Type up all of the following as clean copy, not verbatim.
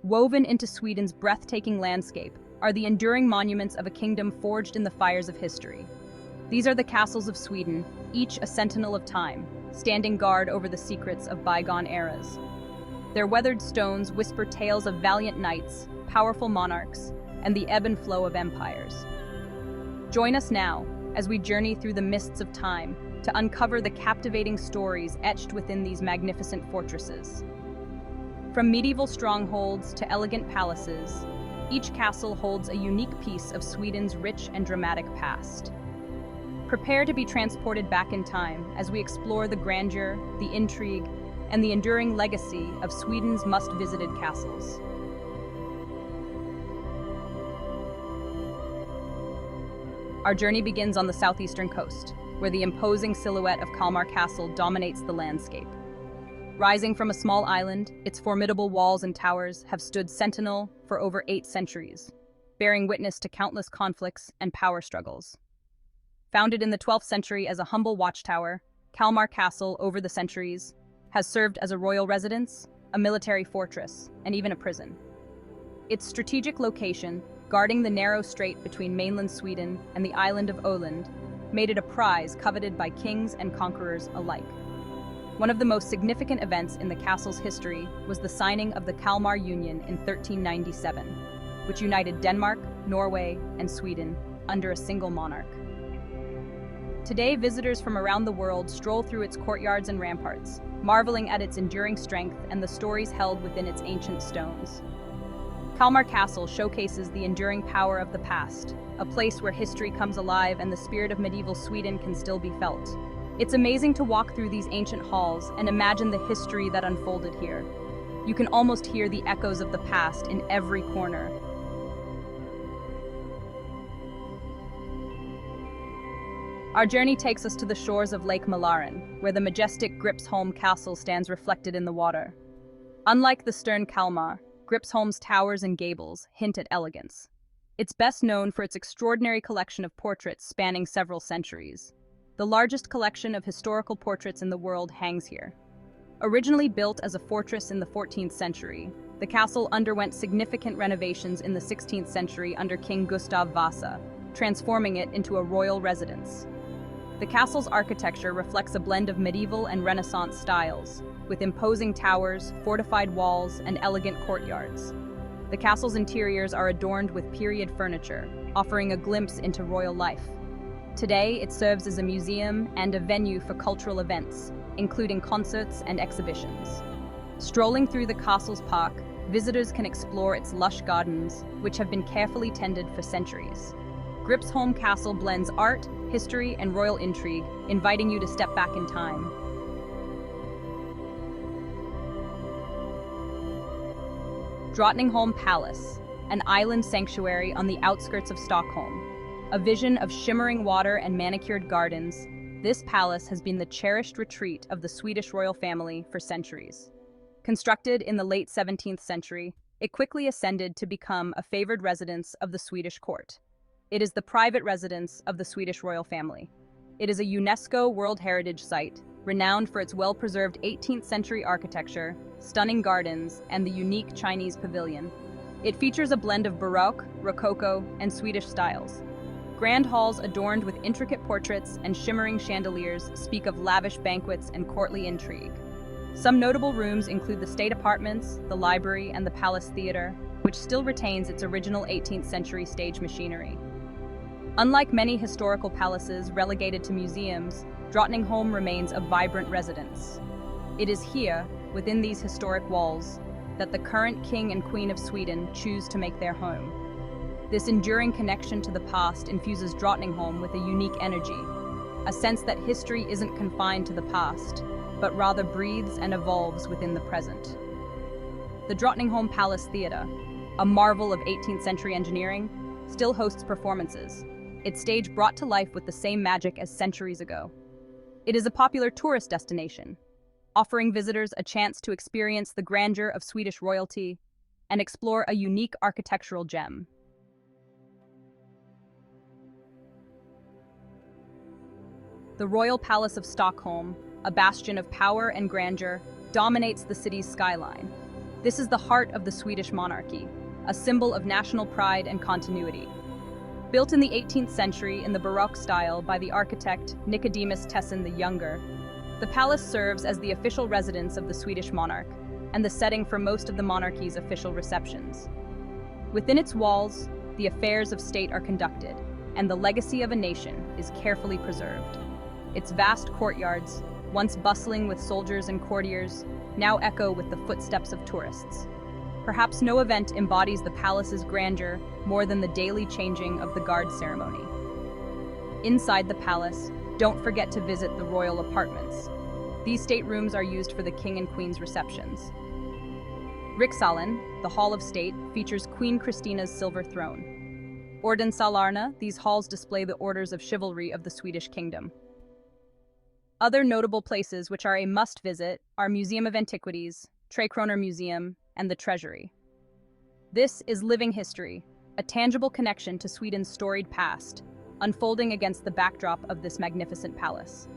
Woven into Sweden's breathtaking landscape are the enduring monuments of a kingdom forged in the fires of history. These are the castles of Sweden, each a sentinel of time, standing guard over the secrets of bygone eras. Their weathered stones whisper tales of valiant knights, powerful monarchs, and the ebb and flow of empires. Join us now as we journey through the mists of time to uncover the captivating stories etched within these magnificent fortresses. From medieval strongholds to elegant palaces, each castle holds a unique piece of Sweden's rich and dramatic past. Prepare to be transported back in time as we explore the grandeur, the intrigue, and the enduring legacy of Sweden's must-visited castles. Our journey begins on the southeastern coast, where the imposing silhouette of Kalmar Castle dominates the landscape. Rising from a small island, its formidable walls and towers have stood sentinel for over 8 centuries, bearing witness to countless conflicts and power struggles. Founded in the 12th century as a humble watchtower, Kalmar Castle, over the centuries, has served as a royal residence, a military fortress, and even a prison. Its strategic location, guarding the narrow strait between mainland Sweden and the island of Öland, made it a prize coveted by kings and conquerors alike. One of the most significant events in the castle's history was the signing of the Kalmar Union in 1397, which united Denmark, Norway, and Sweden under a single monarch. Today, visitors from around the world stroll through its courtyards and ramparts, marveling at its enduring strength and the stories held within its ancient stones. Kalmar Castle showcases the enduring power of the past, a place where history comes alive and the spirit of medieval Sweden can still be felt. It's amazing to walk through these ancient halls and imagine the history that unfolded here. You can almost hear the echoes of the past in every corner. Our journey takes us to the shores of Lake Mälaren, where the majestic Gripsholm Castle stands reflected in the water. Unlike the stern Kalmar, Gripsholm's towers and gables hint at elegance. It's best known for its extraordinary collection of portraits spanning several centuries. The largest collection of historical portraits in the world hangs here. Originally built as a fortress in the 14th century, the castle underwent significant renovations in the 16th century under King Gustav Vasa, transforming it into a royal residence. The castle's architecture reflects a blend of medieval and Renaissance styles, with imposing towers, fortified walls, and elegant courtyards. The castle's interiors are adorned with period furniture, offering a glimpse into royal life. Today, it serves as a museum and a venue for cultural events, including concerts and exhibitions. Strolling through the castle's park, visitors can explore its lush gardens, which have been carefully tended for centuries. Gripsholm Castle blends art, history, and royal intrigue, inviting you to step back in time. Drottningholm Palace, an island sanctuary on the outskirts of Stockholm. A vision of shimmering water and manicured gardens, this palace has been the cherished retreat of the Swedish royal family for centuries. Constructed in the late 17th century, it quickly ascended to become a favored residence of the Swedish court. It is the private residence of the Swedish royal family. It is a UNESCO World Heritage Site, renowned for its well-preserved 18th century architecture, stunning gardens, and the unique Chinese Pavilion. It features a blend of Baroque, Rococo, and Swedish styles. Grand halls adorned with intricate portraits and shimmering chandeliers speak of lavish banquets and courtly intrigue. Some notable rooms include the state apartments, the library, and the palace theater, which still retains its original 18th century stage machinery. Unlike many historical palaces relegated to museums, Drottningholm remains a vibrant residence. It is here, within these historic walls, that the current King and Queen of Sweden choose to make their home. This enduring connection to the past infuses Drottningholm with a unique energy, a sense that history isn't confined to the past, but rather breathes and evolves within the present. The Drottningholm Palace Theatre, a marvel of 18th century engineering, still hosts performances, its stage brought to life with the same magic as centuries ago. It is a popular tourist destination, offering visitors a chance to experience the grandeur of Swedish royalty and explore a unique architectural gem. The Royal Palace of Stockholm, a bastion of power and grandeur, dominates the city's skyline. This is the heart of the Swedish monarchy, a symbol of national pride and continuity. Built in the 18th century in the Baroque style by the architect Nicodemus Tessin the Younger, the palace serves as the official residence of the Swedish monarch and the setting for most of the monarchy's official receptions. Within its walls, the affairs of state are conducted, and the legacy of a nation is carefully preserved. Its vast courtyards, once bustling with soldiers and courtiers, now echo with the footsteps of tourists. Perhaps no event embodies the palace's grandeur more than the daily changing of the guard ceremony. Inside the palace, don't forget to visit the royal apartments. These staterooms are used for the king and queen's receptions. Rikshallen, the Hall of State, features Queen Christina's silver throne. Ordenssalarna, these halls display the orders of chivalry of the Swedish kingdom. Other notable places which are a must-visit are Museum of Antiquities, Tre Kronor Museum, and the Treasury. This is living history, a tangible connection to Sweden's storied past, unfolding against the backdrop of this magnificent palace.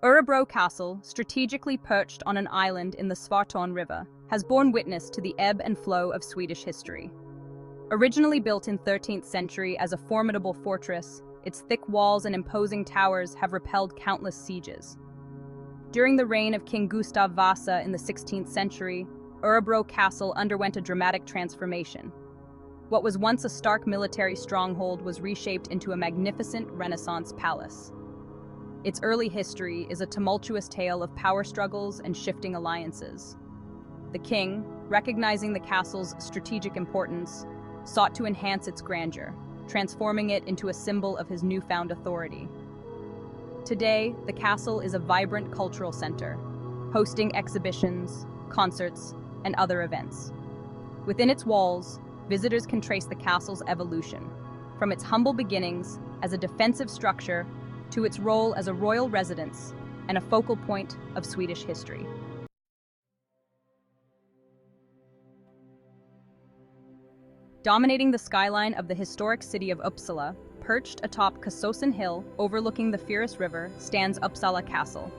Örebro Castle, strategically perched on an island in the Svartån River, has borne witness to the ebb and flow of Swedish history. Originally built in 13th century as a formidable fortress, its thick walls and imposing towers have repelled countless sieges. During the reign of King Gustav Vasa in the 16th century, Örebro Castle underwent a dramatic transformation. What was once a stark military stronghold was reshaped into a magnificent Renaissance palace. Its early history is a tumultuous tale of power struggles and shifting alliances. The king, recognizing the castle's strategic importance, sought to enhance its grandeur, transforming it into a symbol of his newfound authority. Today, the castle is a vibrant cultural center, hosting exhibitions, concerts, and other events. Within its walls, visitors can trace the castle's evolution, from its humble beginnings as a defensive structure to its role as a royal residence and a focal point of Swedish history. Dominating the skyline of the historic city of Uppsala, perched atop Kasåsen Hill overlooking the Fairytale River, stands Uppsala Castle.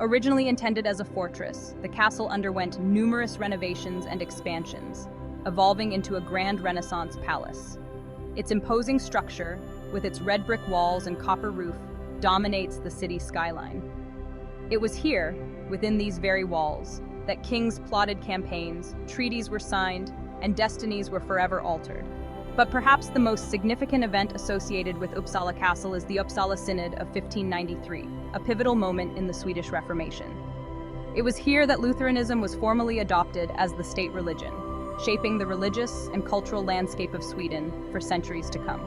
Originally intended as a fortress, the castle underwent numerous renovations and expansions, evolving into a grand Renaissance palace. Its imposing structure, with its red brick walls and copper roof, dominates the city skyline. It was here, within these very walls, that kings plotted campaigns, treaties were signed, and destinies were forever altered. But perhaps the most significant event associated with Uppsala Castle is the Uppsala Synod of 1593, a pivotal moment in the Swedish Reformation. It was here that Lutheranism was formally adopted as the state religion, shaping the religious and cultural landscape of Sweden for centuries to come.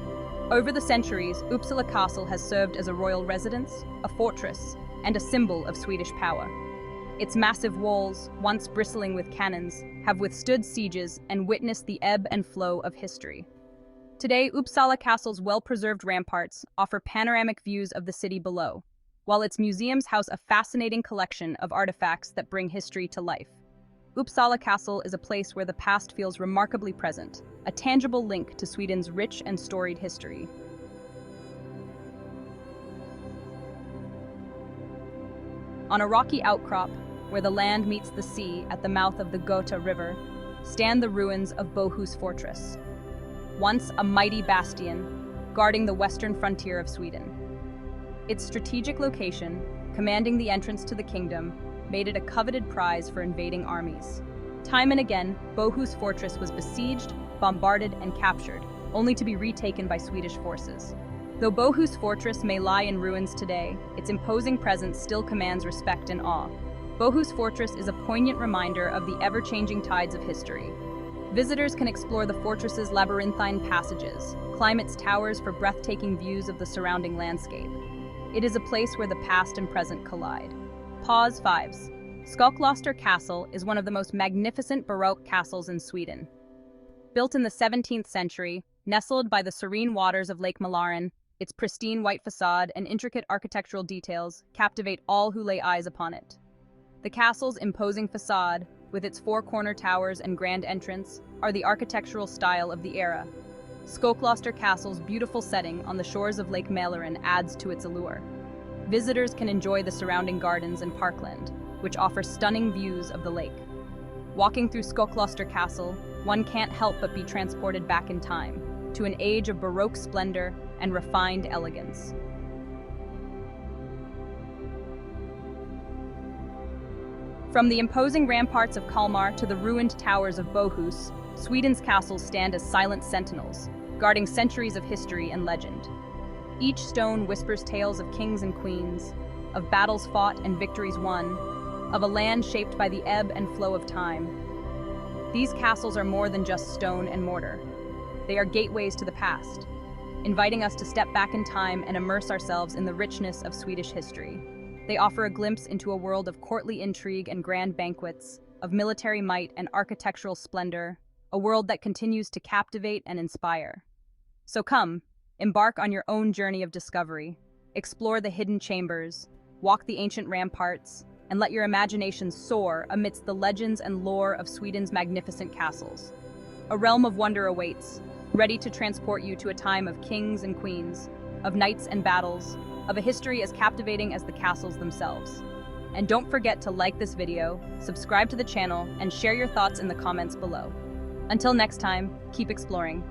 Over the centuries, Uppsala Castle has served as a royal residence, a fortress, and a symbol of Swedish power. Its massive walls, once bristling with cannons, have withstood sieges and witnessed the ebb and flow of history. Today, Uppsala Castle's well-preserved ramparts offer panoramic views of the city below, while its museums house a fascinating collection of artifacts that bring history to life. Uppsala Castle is a place where the past feels remarkably present, a tangible link to Sweden's rich and storied history. On a rocky outcrop, where the land meets the sea at the mouth of the Göta River, stand the ruins of Bohus Fortress, once a mighty bastion guarding the western frontier of Sweden. Its strategic location, commanding the entrance to the kingdom, made it a coveted prize for invading armies. Time and again, Bohus Fortress was besieged, bombarded, and captured, only to be retaken by Swedish forces. Though Bohus Fortress may lie in ruins today, its imposing presence still commands respect and awe. Bohus Fortress is a poignant reminder of the ever-changing tides of history. Visitors can explore the fortress's labyrinthine passages, climb its towers for breathtaking views of the surrounding landscape. It is a place where the past and present collide. Pause 5s. Skokloster Castle is one of the most magnificent Baroque castles in Sweden. Built in the 17th century, nestled by the serene waters of Lake Mälaren, its pristine white facade and intricate architectural details captivate all who lay eyes upon it. The castle's imposing facade, with its four corner towers and grand entrance, are the architectural style of the era. Skokloster Castle's beautiful setting on the shores of Lake Mälaren adds to its allure. Visitors can enjoy the surrounding gardens and parkland, which offer stunning views of the lake. Walking through Skokloster Castle, one can't help but be transported back in time, to an age of Baroque splendor and refined elegance. From the imposing ramparts of Kalmar to the ruined towers of Bohus, Sweden's castles stand as silent sentinels, guarding centuries of history and legend. Each stone whispers tales of kings and queens, of battles fought and victories won, of a land shaped by the ebb and flow of time. These castles are more than just stone and mortar. They are gateways to the past, inviting us to step back in time and immerse ourselves in the richness of Swedish history. They offer a glimpse into a world of courtly intrigue and grand banquets, of military might and architectural splendor, a world that continues to captivate and inspire. So come, embark on your own journey of discovery, explore the hidden chambers, walk the ancient ramparts, and let your imagination soar amidst the legends and lore of Sweden's magnificent castles. A realm of wonder awaits, ready to transport you to a time of kings and queens, of knights and battles, of a history as captivating as the castles themselves. And don't forget to like this video, subscribe to the channel, and share your thoughts in the comments below. Until next time, keep exploring.